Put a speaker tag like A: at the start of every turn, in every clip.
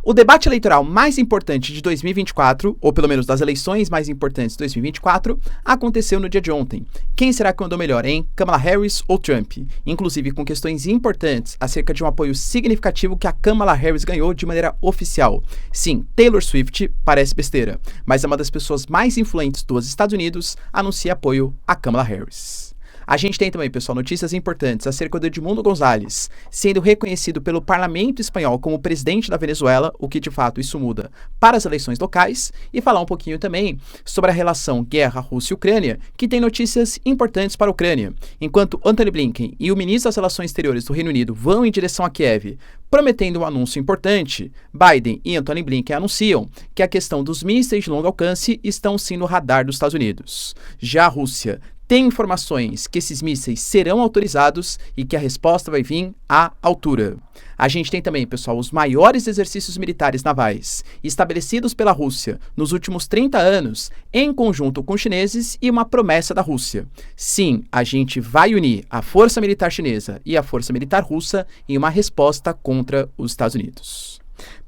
A: O debate eleitoral mais importante de 2024, ou pelo menos das eleições mais importantes de 2024, aconteceu no dia de ontem. Quem será que andou melhor, hein? Kamala Harris ou Trump? Inclusive com questões importantes acerca de um apoio significativo que a Kamala Harris ganhou de maneira oficial. Sim, Taylor Swift parece besteira, mas é uma das pessoas mais influentes dos Estados Unidos anuncia apoio a Kamala Harris. A gente tem também, pessoal, notícias importantes acerca do Edmundo González, sendo reconhecido pelo parlamento espanhol como presidente da Venezuela, o que de fato isso muda para as eleições locais, e falar um pouquinho também sobre a relação guerra Rússia e Ucrânia, que tem notícias importantes para a Ucrânia. Enquanto Antony Blinken e o ministro das Relações Exteriores do Reino Unido vão em direção a Kiev, prometendo um anúncio importante, Biden e Antony Blinken anunciam que a questão dos mísseis de longo alcance estão sim no radar dos Estados Unidos. Já a Rússia tem informações que esses mísseis serão autorizados e que a resposta vai vir à altura. A gente tem também, pessoal, os maiores exercícios militares navais estabelecidos pela Rússia nos últimos 30 anos, em conjunto com os chineses, e uma promessa da Rússia. Sim, a gente vai unir a força militar chinesa e a força militar russa em uma resposta contra os Estados Unidos.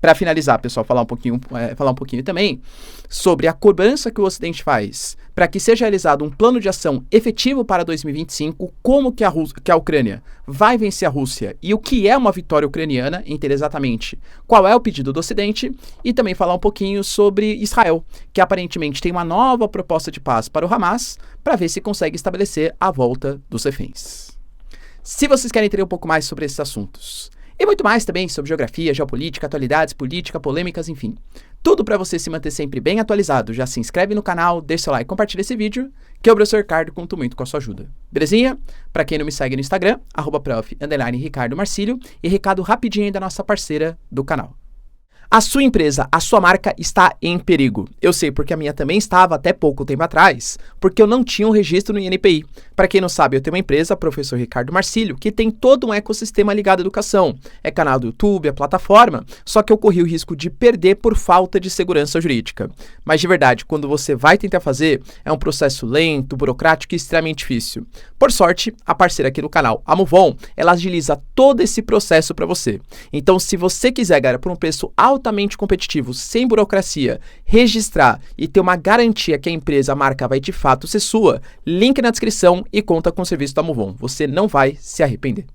A: Para finalizar, pessoal, falar um pouquinho também sobre a cobrança que o Ocidente faz para que seja realizado um plano de ação efetivo para 2025, como que a Ucrânia vai vencer a Rússia e o que é uma vitória ucraniana, entender exatamente qual é o pedido do Ocidente, e também falar um pouquinho sobre Israel, que aparentemente tem uma nova proposta de paz para o Hamas, para ver se consegue estabelecer a volta dos reféns. Se vocês querem entender um pouco mais sobre esses assuntos, e muito mais também sobre geografia, geopolítica, atualidades, política, polêmicas, enfim. Tudo para você se manter sempre bem atualizado. Já se inscreve no canal, deixa seu like e compartilha esse vídeo, que eu, professor Ricardo, conto muito com a sua ajuda. Belezinha? Para quem não me segue no Instagram, @prof_Ricardo Marcílio, e recado rapidinho aí da nossa parceira do canal. A sua empresa, a sua marca está em perigo. Eu sei porque a minha também estava até pouco tempo atrás, porque eu não tinha um registro no INPI. Para quem não sabe, eu tenho uma empresa, professor Ricardo Marcílio, que tem todo um ecossistema ligado à educação. É canal do YouTube, é plataforma, só que eu corri o risco de perder por falta de segurança jurídica. Mas de verdade, quando você vai tentar fazer, é um processo lento, burocrático e extremamente difícil. Por sorte, a parceira aqui do canal, a Movon, ela agiliza todo esse processo para você. Então, se você quiser, galera, por um preço altamente competitivo, sem burocracia, registrar e ter uma garantia que a empresa, a marca vai de fato ser sua, link na descrição e conta com o serviço da Movon. Você não vai se arrepender.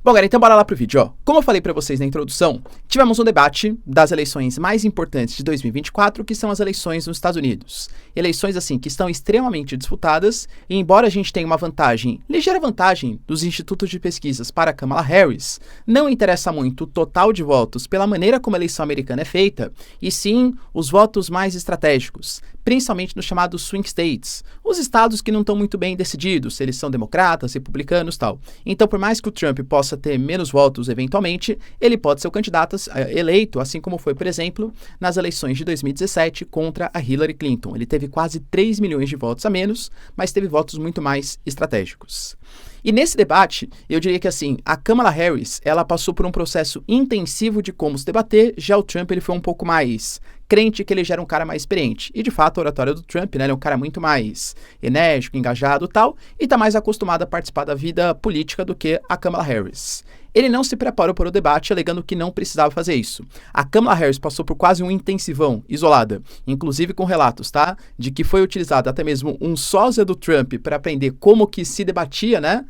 A: Bom, galera, então bora lá pro vídeo, ó. Como eu falei para vocês na introdução, tivemos um debate das eleições mais importantes de 2024, que são as eleições nos Estados Unidos. Eleições, assim, que estão extremamente disputadas, e embora a gente tenha uma vantagem, ligeira vantagem, dos institutos de pesquisas para Kamala Harris, não interessa muito o total de votos pela maneira como a eleição americana é feita, e sim os votos mais estratégicos, principalmente nos chamados swing states, os estados que não estão muito bem decididos, se eles são democratas, republicanos e tal. Então, por mais que o Trump possa ter menos votos eventualmente, ele pode ser o candidato eleito, assim como foi, por exemplo, nas eleições de 2017 contra a Hillary Clinton. Ele teve quase 3 milhões de votos a menos, mas teve votos muito mais estratégicos. E nesse debate, eu diria que assim, a Kamala Harris, ela passou por um processo intensivo de como se debater, já o Trump ele foi um pouco mais crente que ele já era um cara mais experiente. E de fato, a oratória do Trump, né, ele é um cara muito mais enérgico, engajado e tal, e tá mais acostumado a participar da vida política do que a Kamala Harris. Ele não se preparou para o debate, alegando que não precisava fazer isso. A Kamala Harris passou por quase um intensivão, isolada, inclusive com relatos, tá? De que foi utilizado até mesmo um sósia do Trump para aprender como que se debatia, né?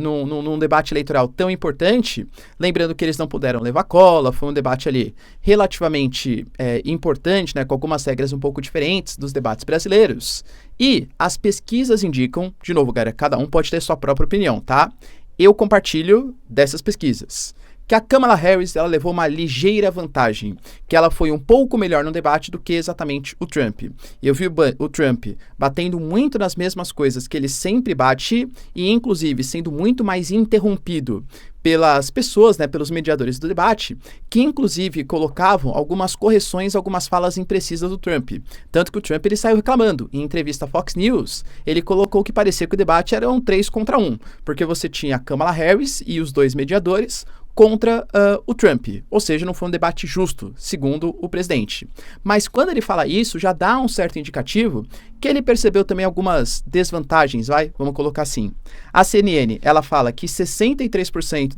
A: Num debate eleitoral tão importante, lembrando que eles não puderam levar cola, foi um debate ali relativamente importante, né, com algumas regras um pouco diferentes dos debates brasileiros. E as pesquisas indicam, de novo, galera, cada um pode ter sua própria opinião, tá? Eu compartilho dessas pesquisas, que a Kamala Harris ela levou uma ligeira vantagem, que ela foi um pouco melhor no debate do que exatamente o Trump. Eu vi o Trump batendo muito nas mesmas coisas que ele sempre bate e, inclusive, sendo muito mais interrompido pelas pessoas, né, pelos mediadores do debate, que inclusive colocavam algumas correções, algumas falas imprecisas do Trump. Tanto que o Trump ele saiu reclamando. Em entrevista à Fox News, ele colocou que parecia que o debate era um 3 contra 1, porque você tinha a Kamala Harris e os dois mediadores contra o Trump, ou seja, não foi um debate justo, segundo o presidente. Mas quando ele fala isso, já dá um certo indicativo que ele percebeu também algumas desvantagens, vamos colocar assim. A CNN, ela fala que 63%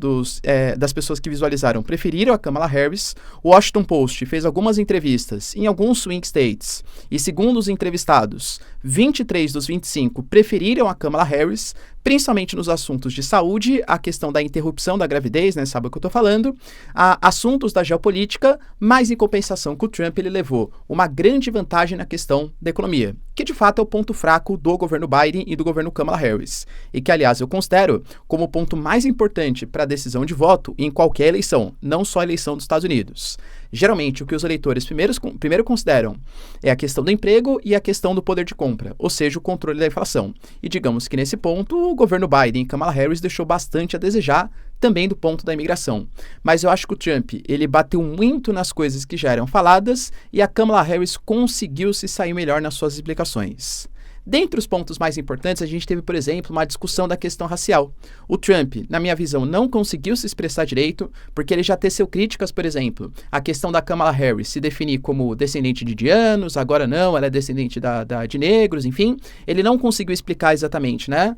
A: das pessoas que visualizaram preferiram a Kamala Harris. O Washington Post fez algumas entrevistas em alguns swing states e, segundo os entrevistados, 23 dos 25 preferiram a Kamala Harris, principalmente nos assuntos de saúde, a questão da interrupção da gravidez, né, sabe o que eu tô falando, assuntos da geopolítica, mas em compensação com o Trump ele levou uma grande vantagem na questão da economia, que de fato é o ponto fraco do governo Biden e do governo Kamala Harris, e que aliás eu considero como o ponto mais importante para a decisão de voto em qualquer eleição, não só a eleição dos Estados Unidos. Geralmente, o que os eleitores primeiro consideram é a questão do emprego e a questão do poder de compra, ou seja, o controle da inflação. E digamos que nesse ponto, o governo Biden e Kamala Harris deixou bastante a desejar, também do ponto da imigração. Mas eu acho que o Trump, ele bateu muito nas coisas que já eram faladas e a Kamala Harris conseguiu se sair melhor nas suas explicações. Dentre os pontos mais importantes, a gente teve, por exemplo, uma discussão da questão racial. O Trump, na minha visão, não conseguiu se expressar direito, porque ele já teceu críticas, por exemplo, a questão da Kamala Harris se definir como descendente de indianos, agora não, ela é descendente de negros, enfim. Ele não conseguiu explicar exatamente, né,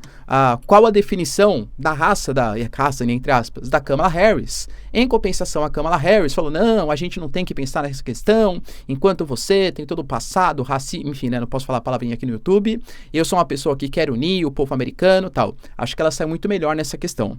A: qual a definição da raça, entre aspas, da Kamala Harris. Em compensação, a Kamala Harris falou, não, a gente não tem que pensar nessa questão, enquanto você tem todo o passado, racismo, enfim, né, não posso falar a palavrinha aqui no YouTube, eu sou uma pessoa que quer unir o povo americano e tal. Acho que ela sai muito melhor nessa questão.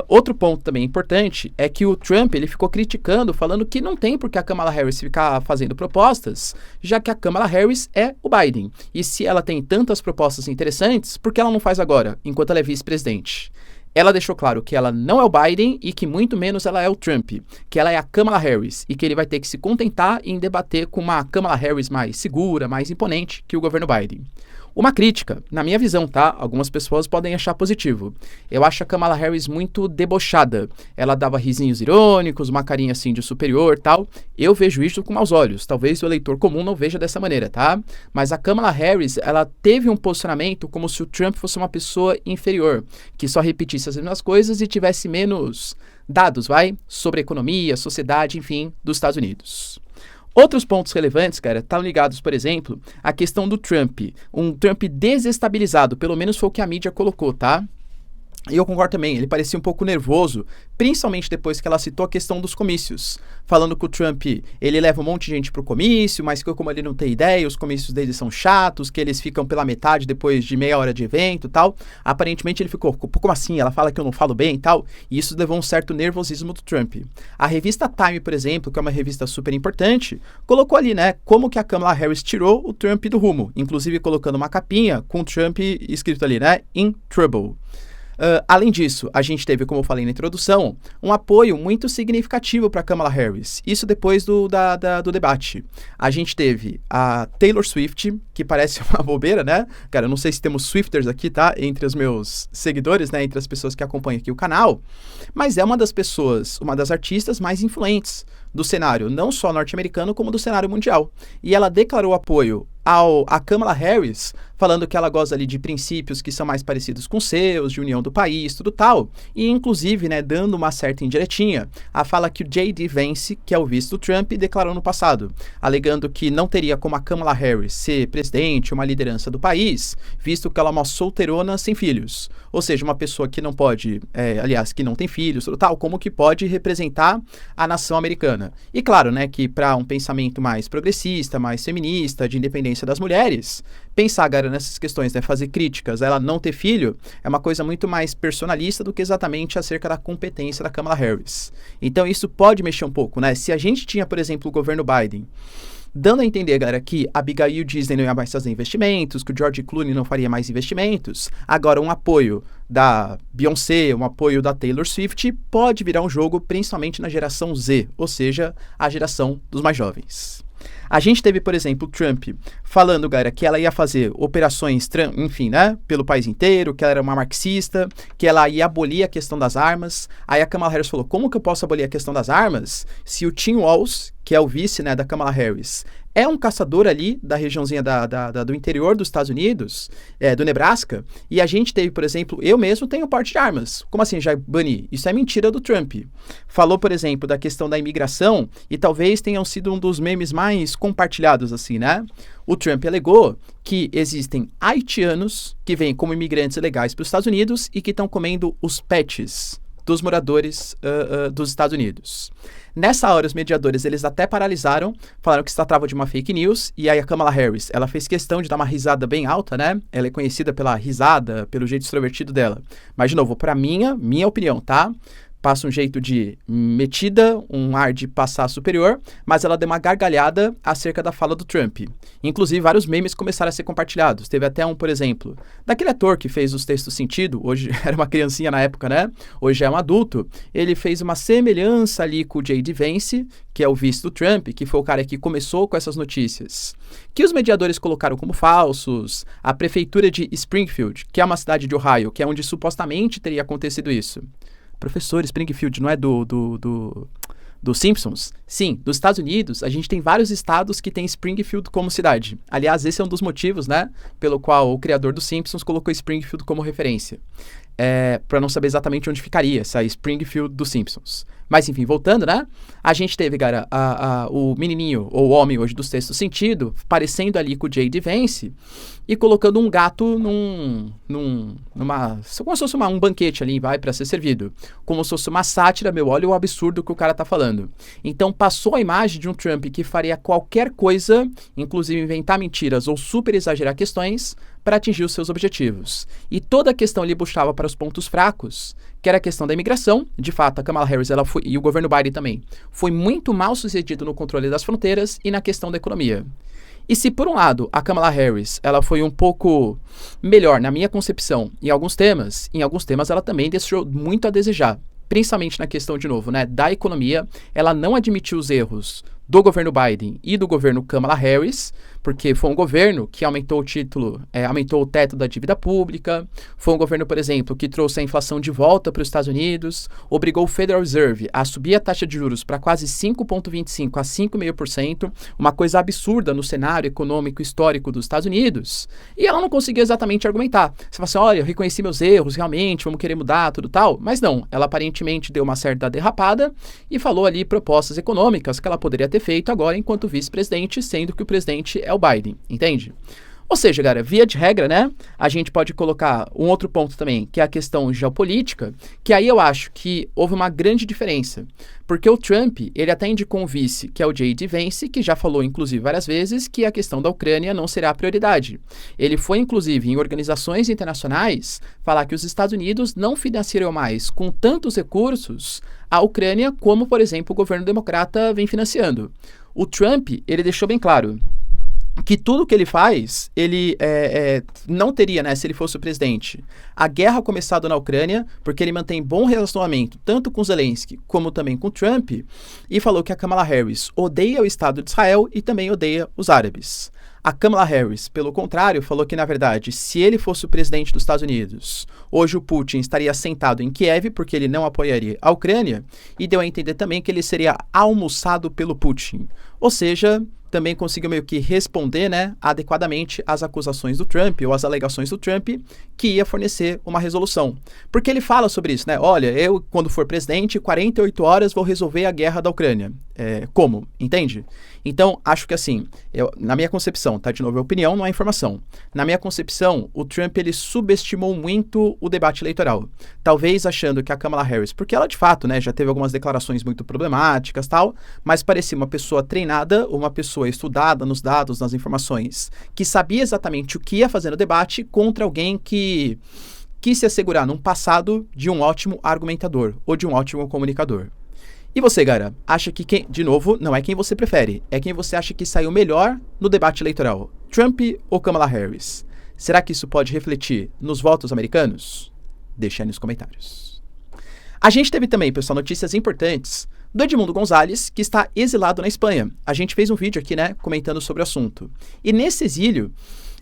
A: Outro ponto também importante é que o Trump ele ficou criticando, falando que não tem por que a Kamala Harris ficar fazendo propostas, já que a Kamala Harris é o Biden. E se ela tem tantas propostas interessantes, por que ela não faz agora, enquanto ela é vice-presidente? Ela deixou claro que ela não é o Biden e que muito menos ela é o Trump, que ela é a Kamala Harris e que ele vai ter que se contentar em debater com uma Kamala Harris mais segura, mais imponente que o governo Biden. Uma crítica, na minha visão, tá? Algumas pessoas podem achar positivo. Eu acho a Kamala Harris muito debochada. Ela dava risinhos irônicos, uma carinha assim de superior, tal. Eu vejo isso com maus olhos. Talvez o eleitor comum não veja dessa maneira, tá? Mas a Kamala Harris, ela teve um posicionamento como se o Trump fosse uma pessoa inferior, que só repetisse as mesmas coisas e tivesse menos dados, sobre a economia, sociedade, enfim, dos Estados Unidos. Outros pontos relevantes, cara, estão ligados, por exemplo, à questão do Trump. Um Trump desestabilizado, pelo menos foi o que a mídia colocou, tá? E eu concordo também, ele parecia um pouco nervoso, principalmente depois que ela citou a questão dos comícios, falando que o Trump, ele leva um monte de gente pro comício, mas que como ele não tem ideia, os comícios dele são chatos, que eles ficam pela metade depois de meia hora de evento e tal. Aparentemente ele ficou, como assim? Ela fala que eu não falo bem e tal, e isso levou um certo nervosismo do Trump. A revista Time, por exemplo, que é uma revista super importante, colocou ali, né, como que a Kamala Harris tirou o Trump do rumo, inclusive colocando uma capinha com o Trump escrito ali, né, in trouble. Além disso, a gente teve, como eu falei na introdução, um apoio muito significativo para Kamala Harris. Isso depois do debate. A gente teve a Taylor Swift, que parece uma bobeira, né? Cara, eu não sei se temos Swifters aqui, tá? Entre os meus seguidores, né? Entre as pessoas que acompanham aqui o canal. Mas é uma das artistas mais influentes do cenário, não só norte-americano, como do cenário mundial. E ela declarou apoio a Kamala Harris, falando que ela goza ali de princípios que são mais parecidos com seus, de união do país, tudo tal, e inclusive, né, dando uma certa indiretinha, a fala que o J.D. Vance, que é o vice do Trump, declarou no passado, alegando que não teria como a Kamala Harris ser presidente, uma liderança do país, visto que ela é uma solteirona sem filhos, ou seja, uma pessoa que não pode, que não tem filhos, tudo tal, como que pode representar a nação americana. E claro, né, que para um pensamento mais progressista, mais feminista, de independência das mulheres, pensar agora nessas questões, né, fazer críticas, ela não ter filho, é uma coisa muito mais personalista do que exatamente acerca da competência da Kamala Harris. Então isso pode mexer um pouco, né? Se a gente tinha, por exemplo, o governo Biden dando a entender, galera, que a Abigail Disney não ia mais fazer investimentos, que o George Clooney não faria mais investimentos, agora um apoio da Beyoncé, um apoio da Taylor Swift pode virar um jogo principalmente na geração Z, ou seja, a geração dos mais jovens. A gente teve, por exemplo, o Trump falando, galera, que ela ia fazer operações, enfim, né, pelo país inteiro, que ela era uma marxista, que ela ia abolir a questão das armas. Aí a Kamala Harris falou, como que eu posso abolir a questão das armas se o Tim Walz, que é o vice, né, da Kamala Harris, é um caçador ali da regiãozinha do interior dos Estados Unidos, do Nebraska, e a gente teve, por exemplo, eu mesmo tenho porte de armas. Como assim, Jair Bani? Isso é mentira do Trump. Falou, por exemplo, da questão da imigração, e talvez tenham sido um dos memes mais compartilhados, assim, né? O Trump alegou que existem haitianos que vêm como imigrantes ilegais para os Estados Unidos e que estão comendo os pets dos moradores dos Estados Unidos. Nessa hora, os mediadores, eles até paralisaram, falaram que se tratava de uma fake news, e aí a Kamala Harris, ela fez questão de dar uma risada bem alta, né? Ela é conhecida pela risada, pelo jeito extrovertido dela. Mas, de novo, para minha opinião, tá? Passa um jeito de metida, um ar de passar superior, mas ela deu uma gargalhada acerca da fala do Trump. Inclusive, vários memes começaram a ser compartilhados. Teve até um, por exemplo, daquele ator que fez os textos sentido, hoje era uma criancinha na época, né? Hoje é um adulto. Ele fez uma semelhança ali com o J.D. Vance, que é o vice do Trump, que foi o cara que começou com essas notícias, que os mediadores colocaram como falsos. A prefeitura de Springfield, que é uma cidade de Ohio, que é onde supostamente teria acontecido isso. Professor, Springfield não é do Simpsons? Sim, dos Estados Unidos, a gente tem vários estados que tem Springfield como cidade. Aliás, esse é um dos motivos, né, pelo qual o criador dos Simpsons colocou Springfield como referência. Para não saber exatamente onde ficaria essa Springfield dos Simpsons. Mas, enfim, voltando, né? A gente teve, cara, o menininho, ou o homem hoje dos textos sentido, parecendo ali com o J.D. Vance e colocando um gato como se fosse um banquete ali, vai, para ser servido. Como se fosse uma sátira, meu, olha o absurdo que o cara tá falando. Então, passou a imagem de um Trump que faria qualquer coisa, inclusive inventar mentiras ou super exagerar questões, para atingir os seus objetivos. E toda a questão ele buscava para os pontos fracos, que era a questão da imigração. De fato, a Kamala Harris e o governo Biden também foi muito mal sucedido no controle das fronteiras e na questão da economia. E se, por um lado, a Kamala Harris ela foi um pouco melhor na minha concepção em alguns temas ela também deixou muito a desejar. Principalmente na questão, de novo, né, da economia. Ela não admitiu os erros do governo Biden e do governo Kamala Harris, porque foi um governo que aumentou o teto da dívida pública, foi um governo, por exemplo, que trouxe a inflação de volta para os Estados Unidos, obrigou o Federal Reserve a subir a taxa de juros para quase 5,25% a 5,5%, uma coisa absurda no cenário econômico histórico dos Estados Unidos, e ela não conseguiu exatamente argumentar. Você fala assim, olha, eu reconheci meus erros, realmente, vamos querer mudar, tudo tal, mas não, ela aparentemente deu uma certa derrapada e falou ali propostas econômicas que ela poderia ter feito agora enquanto vice-presidente, sendo que o presidente é o Biden, entende? Ou seja, galera, via de regra, né, a gente pode colocar um outro ponto também, que é a questão geopolítica, que aí eu acho que houve uma grande diferença, porque o Trump, ele até indicou um vice, que é o J.D. Vance, que já falou, inclusive, várias vezes, que a questão da Ucrânia não será a prioridade. Ele foi, inclusive, em organizações internacionais, falar que os Estados Unidos não financiariam mais com tantos recursos a Ucrânia, como, por exemplo, o governo democrata vem financiando. O Trump, ele deixou bem claro que tudo que ele faz, ele não teria, né, se ele fosse o presidente, a guerra começada na Ucrânia, porque ele mantém bom relacionamento tanto com Zelensky como também com Trump, e falou que a Kamala Harris odeia o Estado de Israel e também odeia os árabes. A Kamala Harris, pelo contrário, falou que, na verdade, se ele fosse o presidente dos Estados Unidos, hoje o Putin estaria sentado em Kiev, porque ele não apoiaria a Ucrânia, e deu a entender também que ele seria almoçado pelo Putin. Ou seja, também conseguiu meio que responder, né, adequadamente às acusações do Trump ou às alegações do Trump, que ia fornecer uma resolução. Porque ele fala sobre isso, né? Olha, eu, quando for presidente, 48 horas vou resolver a guerra da Ucrânia. Como? Entende? Então, acho que assim, na minha concepção, tá? De novo, é opinião, não é informação. Na minha concepção, o Trump, ele subestimou muito o debate eleitoral. Talvez achando que a Kamala Harris, porque ela, de fato, né, já teve algumas declarações muito problemáticas, tal, mas parecia uma pessoa treinada, uma pessoa estudada nos dados, nas informações, que sabia exatamente o que ia fazer no debate contra alguém que quis se assegurar num passado de um ótimo argumentador ou de um ótimo comunicador. E você, Gara, acha que quem, de novo, não é quem você prefere, é quem você acha que saiu melhor no debate eleitoral, Trump ou Kamala Harris? Será que isso pode refletir nos votos americanos? Deixa aí nos comentários. A gente teve também, pessoal, notícias importantes do Edmundo Gonzalez, que está exilado na Espanha. A gente fez um vídeo aqui, né, comentando sobre o assunto. E nesse exílio,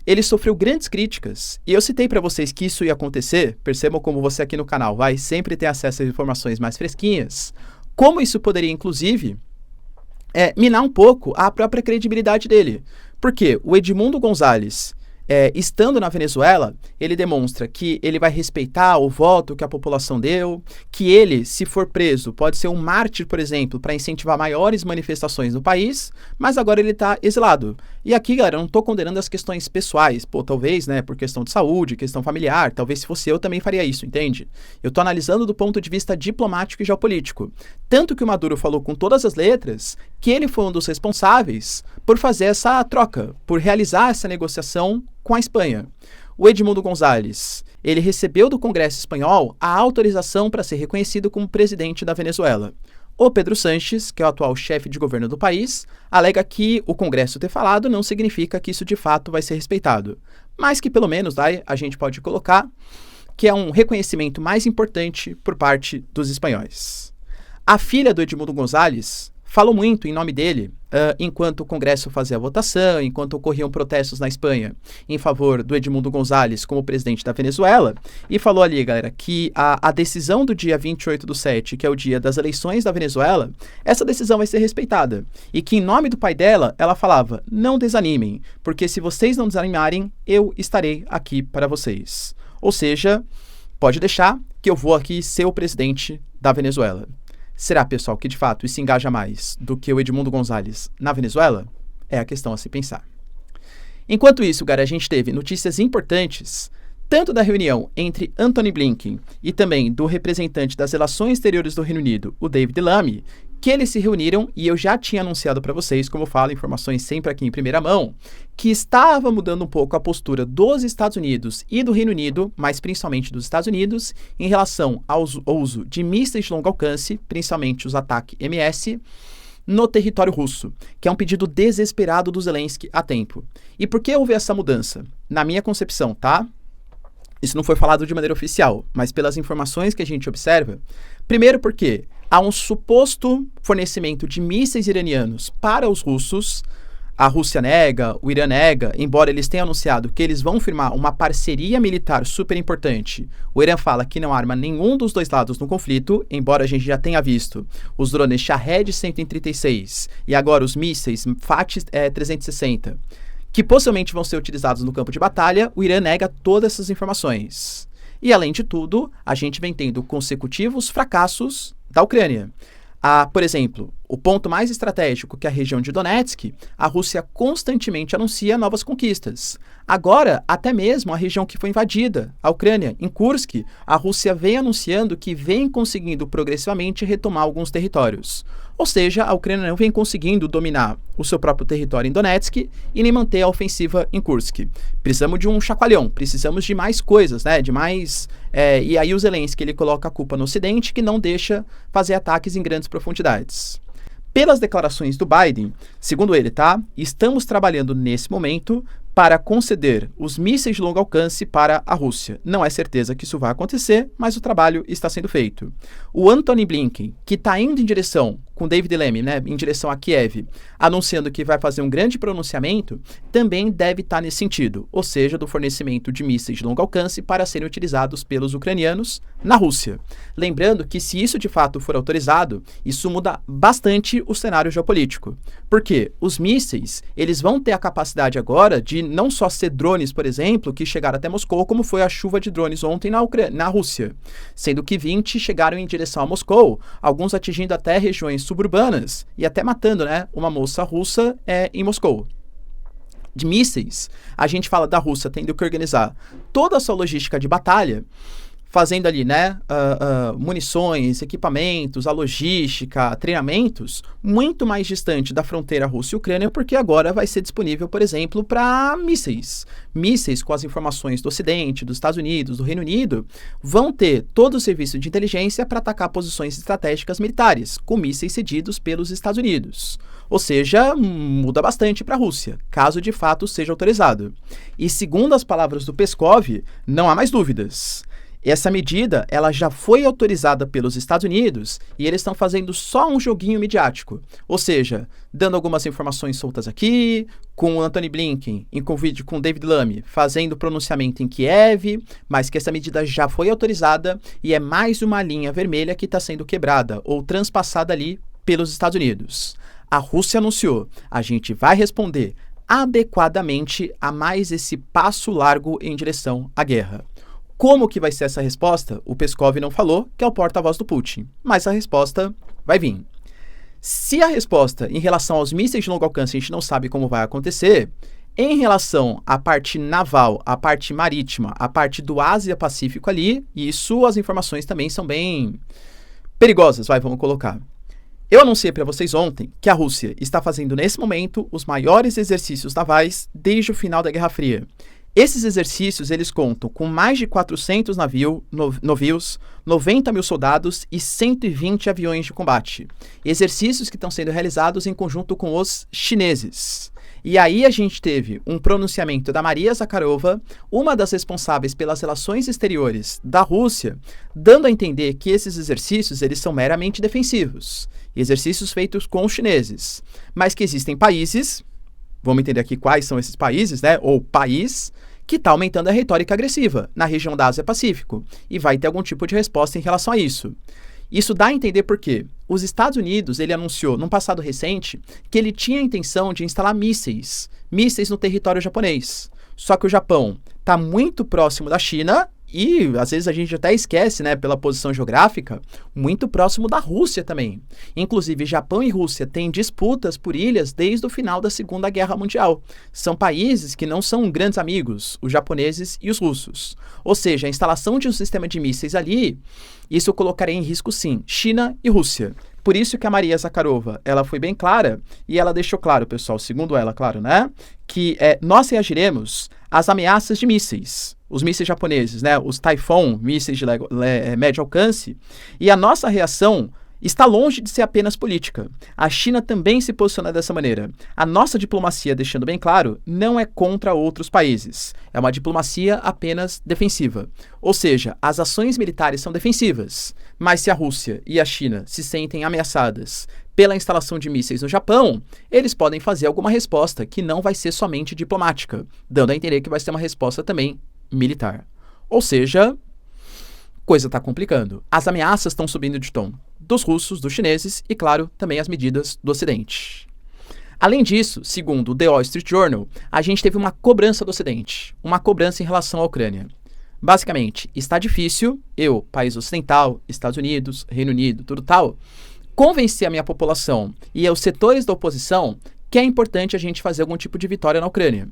A: ele sofreu grandes críticas. E eu citei para vocês que isso ia acontecer. Percebam como você aqui no canal vai sempre ter acesso às informações mais fresquinhas. Como isso poderia, inclusive, minar um pouco a própria credibilidade dele. Porque o Edmundo Gonzalez, estando na Venezuela, ele demonstra que ele vai respeitar o voto que a população deu, que ele, se for preso, pode ser um mártir, por exemplo, para incentivar maiores manifestações no país, mas agora ele está exilado. E aqui, galera, eu não estou condenando as questões pessoais, talvez, né, por questão de saúde, questão familiar, talvez se fosse eu também faria isso, entende? Eu estou analisando do ponto de vista diplomático e geopolítico. Tanto que o Maduro falou com todas as letras que ele foi um dos responsáveis por fazer essa troca, por realizar essa negociação com a Espanha. O Edmundo Gonzalez, ele recebeu do Congresso espanhol a autorização para ser reconhecido como presidente da Venezuela. O Pedro Sánchez, que é o atual chefe de governo do país, alega que o Congresso ter falado não significa que isso de fato vai ser respeitado, mas que pelo menos a gente pode colocar que é um reconhecimento mais importante por parte dos espanhóis. A filha do Edmundo Gonzalez falou muito em nome dele enquanto o Congresso fazia a votação, enquanto ocorriam protestos na Espanha em favor do Edmundo Gonzalez como presidente da Venezuela, e falou ali, galera, que a decisão do dia 28/7, que é o dia das eleições da Venezuela, essa decisão vai ser respeitada. E que em nome do pai dela, ela falava, não desanimem, porque se vocês não desanimarem, eu estarei aqui para vocês. Ou seja, pode deixar que eu vou aqui ser o presidente da Venezuela. Será, pessoal, que de fato isso engaja mais do que o Edmundo Gonzalez na Venezuela? É a questão a se pensar. Enquanto isso, galera, a gente teve notícias importantes, tanto da reunião entre Antony Blinken e também do representante das relações exteriores do Reino Unido, o David Lammy, que eles se reuniram, e eu já tinha anunciado para vocês, como eu falo, informações sempre aqui em primeira mão, que estava mudando um pouco a postura dos Estados Unidos e do Reino Unido, mas principalmente dos Estados Unidos, em relação ao uso de mísseis de longo alcance, principalmente os ataques MS, no território russo, que é um pedido desesperado do Zelensky há tempo. E por que houve essa mudança? Na minha concepção, tá? Isso não foi falado de maneira oficial, mas pelas informações que a gente observa. Primeiro porque há um suposto fornecimento de mísseis iranianos para os russos. A Rússia nega, o Irã nega, embora eles tenham anunciado que eles vão firmar uma parceria militar super importante. O Irã fala que não arma nenhum dos dois lados no conflito, embora a gente já tenha visto os drones Shahed 136 e agora os mísseis FAT-360, que possivelmente vão ser utilizados no campo de batalha. O Irã nega todas essas informações. E, além de tudo, a gente vem tendo consecutivos fracassos da Ucrânia. Por exemplo, o ponto mais estratégico, que é a região de Donetsk, a Rússia constantemente anuncia novas conquistas. Agora, até mesmo a região que foi invadida, a Ucrânia, em Kursk, a Rússia vem anunciando que vem conseguindo progressivamente retomar alguns territórios. Ou seja, a Ucrânia não vem conseguindo dominar o seu próprio território em Donetsk e nem manter a ofensiva em Kursk. Precisamos de um chacoalhão, precisamos de mais coisas, né? De mais... e aí o Zelensky, ele coloca a culpa no Ocidente, que não deixa fazer ataques em grandes profundidades. Pelas declarações do Biden, segundo ele, tá? Estamos trabalhando nesse momento para conceder os mísseis de longo alcance para a Rússia. Não é certeza que isso vai acontecer, mas o trabalho está sendo feito. O Antony Blinken, que está indo em direção, com David Lammy, né, em direção a Kiev, anunciando que vai fazer um grande pronunciamento, também deve estar nesse sentido, ou seja, do fornecimento de mísseis de longo alcance para serem utilizados pelos ucranianos na Rússia. Lembrando que se isso de fato for autorizado, isso muda bastante o cenário geopolítico. Porque os mísseis, eles vão ter a capacidade agora de não só ser drones, por exemplo, que chegaram até Moscou, como foi a chuva de drones ontem na Rússia, sendo que 20 chegaram em direção a Moscou, alguns atingindo até regiões suburbanas e até matando, né, uma moça russa em Moscou. De mísseis, a gente fala da Rússia tendo que organizar toda a sua logística de batalha, fazendo ali, né, munições, equipamentos, a logística, treinamentos, muito mais distante da fronteira Rússia e Ucrânia, porque agora vai ser disponível, por exemplo, para mísseis. Mísseis com as informações do Ocidente, dos Estados Unidos, do Reino Unido, vão ter todo o serviço de inteligência para atacar posições estratégicas militares, com mísseis cedidos pelos Estados Unidos. Ou seja, muda bastante para a Rússia, caso de fato seja autorizado. E segundo as palavras do Peskov, não há mais dúvidas. Essa medida, ela já foi autorizada pelos Estados Unidos e eles estão fazendo só um joguinho midiático. Ou seja, dando algumas informações soltas aqui, com o Antony Blinken, em convite com o David Lammy, fazendo pronunciamento em Kiev, mas que essa medida já foi autorizada e é mais uma linha vermelha que está sendo quebrada ou transpassada ali pelos Estados Unidos. a Rússia anunciou, a gente vai responder adequadamente a mais esse passo largo em direção à guerra. Como que vai ser essa resposta? O Peskov não falou, que é o porta-voz do Putin, mas a resposta vai vir. Se a resposta em relação aos mísseis de longo alcance a gente não sabe como vai acontecer, em relação à parte naval, à parte marítima, à parte do Ásia-Pacífico ali, isso as informações também são bem perigosas, vamos colocar. Eu anunciei para vocês ontem que a Rússia está fazendo nesse momento os maiores exercícios navais desde o final da Guerra Fria. Esses exercícios, eles contam com mais de 400 navios, 90 mil soldados e 120 aviões de combate. Exercícios que estão sendo realizados em conjunto com os chineses. E aí a gente teve um pronunciamento da Maria Zakharova, uma das responsáveis pelas relações exteriores da Rússia, dando a entender que esses exercícios eles são meramente defensivos. Exercícios feitos com os chineses. Mas que existem países, vamos entender aqui quais são esses países, né? Ou país, que está aumentando a retórica agressiva na região da Ásia-Pacífico. E vai ter algum tipo de resposta em relação a isso. Isso dá a entender por quê. Os Estados Unidos, ele anunciou, num passado recente, que ele tinha a intenção de instalar mísseis no território japonês. Só que o Japão está muito próximo da China e, às vezes, a gente até esquece, né, pela posição geográfica, muito próximo da Rússia também. Inclusive, Japão e Rússia têm disputas por ilhas desde o final da Segunda Guerra Mundial. São países que não são grandes amigos, os japoneses e os russos. Ou seja, a instalação de um sistema de mísseis ali, isso colocaria em risco, sim, China e Rússia. Por isso que a Maria Zakharova, ela foi bem clara, e ela deixou claro, pessoal, segundo ela, claro, né, que nós reagiremos às ameaças de mísseis, os mísseis japoneses, né, os Typhoon, mísseis de médio alcance, e a nossa reação está longe de ser apenas política. A China também se posiciona dessa maneira. A nossa diplomacia, deixando bem claro, não é contra outros países. É uma diplomacia apenas defensiva. Ou seja, as ações militares são defensivas. Mas se a Rússia e a China se sentem ameaçadas pela instalação de mísseis no Japão, eles podem fazer alguma resposta que não vai ser somente diplomática, dando a entender que vai ser uma resposta também militar. Ou seja, coisa está complicando. As ameaças estão subindo de tom. Dos russos, dos chineses e, claro, também as medidas do Ocidente. Além disso, segundo o The Wall Street Journal, a gente teve uma cobrança do Ocidente, uma cobrança em relação à Ucrânia. Basicamente, está difícil, eu, país ocidental, Estados Unidos, Reino Unido, tudo tal, convencer a minha população e os setores da oposição que é importante a gente fazer algum tipo de vitória na Ucrânia.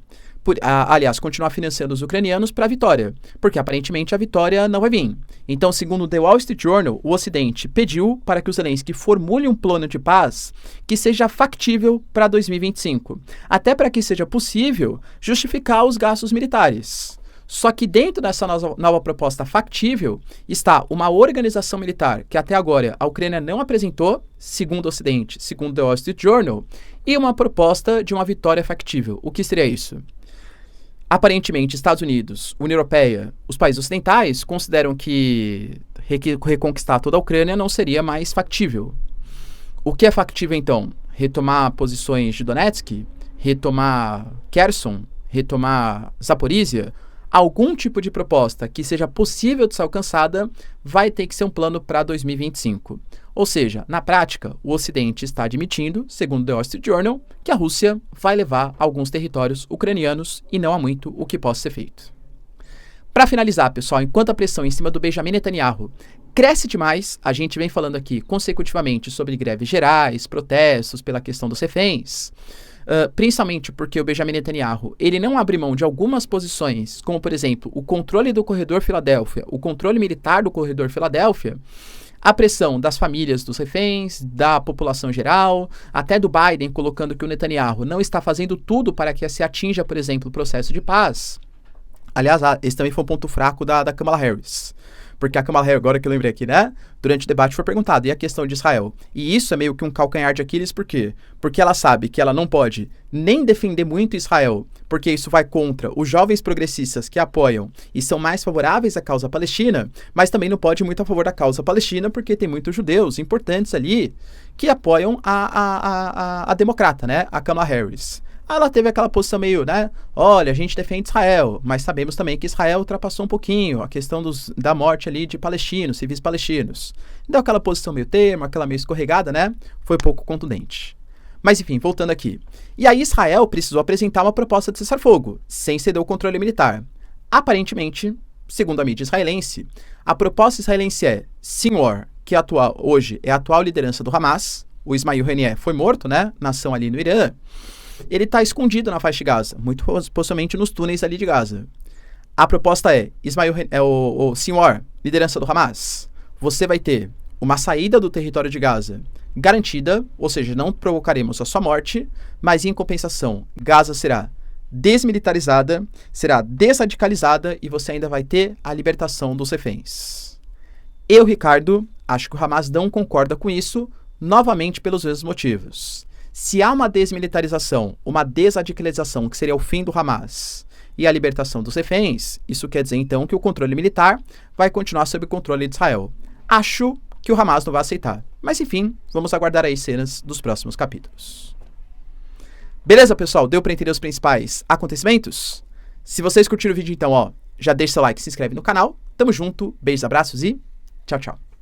A: Aliás, continuar financiando os ucranianos para a vitória, porque aparentemente a vitória não vai vir. Então, segundo o The Wall Street Journal, o Ocidente pediu para que o Zelensky formule um plano de paz que seja factível para 2025, até para que seja possível justificar os gastos militares. Só que dentro dessa nova proposta factível está uma organização militar que até agora a Ucrânia não apresentou, segundo o Ocidente, segundo o The Wall Street Journal, e uma proposta de uma vitória factível. O que seria isso? Aparentemente, Estados Unidos, União Europeia, os países ocidentais consideram que reconquistar toda a Ucrânia não seria mais factível. O que é factível, então? Retomar posições de Donetsk? Retomar Kherson? Retomar Zaporizhia? Algum tipo de proposta que seja possível de ser alcançada vai ter que ser um plano para 2025. Ou seja, na prática, o Ocidente está admitindo, segundo o The Wall Street Journal, que a Rússia vai levar alguns territórios ucranianos e não há muito o que possa ser feito. Para finalizar, pessoal, enquanto a pressão em cima do Benjamin Netanyahu cresce demais, a gente vem falando aqui consecutivamente sobre greves gerais, protestos pela questão dos reféns, principalmente porque o Benjamin Netanyahu ele não abre mão de algumas posições, como, por exemplo, o controle do corredor Filadélfia, o controle militar do corredor Filadélfia, a pressão das famílias dos reféns, da população geral, até do Biden colocando que o Netanyahu não está fazendo tudo para que se atinja, por exemplo, o processo de paz. Aliás, esse também foi um ponto fraco da Kamala Harris. Porque a Kamala Harris, agora que eu lembrei aqui, né? Durante o debate foi perguntado, e a questão de Israel? E isso é meio que um calcanhar de Aquiles, por quê? Porque ela sabe que ela não pode nem defender muito Israel, porque isso vai contra os jovens progressistas que apoiam e são mais favoráveis à causa palestina, mas também não pode ir muito a favor da causa palestina, porque tem muitos judeus importantes ali que apoiam a democrata, né? A Kamala Harris. Ela teve aquela posição meio, né? Olha, a gente defende Israel, mas sabemos também que Israel ultrapassou um pouquinho a questão da morte ali de palestinos, civis palestinos. Deu aquela posição meio termo, aquela meio escorregada, né? Foi pouco contundente. Mas enfim, voltando aqui. E aí Israel precisou apresentar uma proposta de cessar-fogo, sem ceder o controle militar. Aparentemente, segundo a mídia israelense, a proposta israelense é Sinwar, que hoje é a atual liderança do Hamas, o Ismail Haniyeh foi morto, né, na ação ali no Irã, ele está escondido na faixa de Gaza, muito possivelmente nos túneis ali de Gaza. A proposta é, o Sinwar, liderança do Hamas, você vai ter uma saída do território de Gaza garantida, ou seja, não provocaremos a sua morte, mas em compensação, Gaza será desmilitarizada, será desradicalizada e você ainda vai ter a libertação dos reféns. Eu, Ricardo, acho que o Hamas não concorda com isso, novamente pelos mesmos motivos. Se há uma desmilitarização, uma desradicalização, que seria o fim do Hamas, e a libertação dos reféns, isso quer dizer então que o controle militar vai continuar sob o controle de Israel. Acho que o Hamas não vai aceitar. Mas enfim, vamos aguardar aí cenas dos próximos capítulos. Beleza, pessoal? Deu para entender os principais acontecimentos? Se vocês curtiram o vídeo, então, já deixa seu like, se inscreve no canal. Tamo junto, beijos, abraços e tchau, tchau.